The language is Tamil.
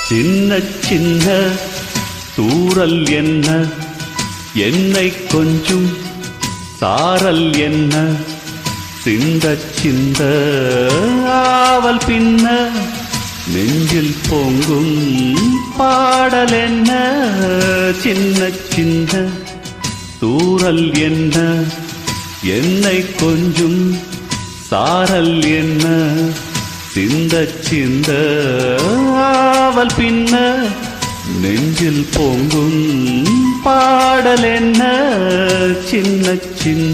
சின்ன சின்ன தூறல் என்ன, என்னை கொஞ்சும் சாரல் என்ன, சிந்த சிந்த ஆவல் பின்ன, நெஞ்சில் பொங்கும் பாடல் என்ன. சின்ன சின்ன தூறல் என்ன, என்னை கொஞ்சும் சாரல் என்ன, சிந்த சிந்த ஆவல் பின்ன, நெஞ்சில் பொங்கும் பாடல் என்ன. சின்ன சின்ன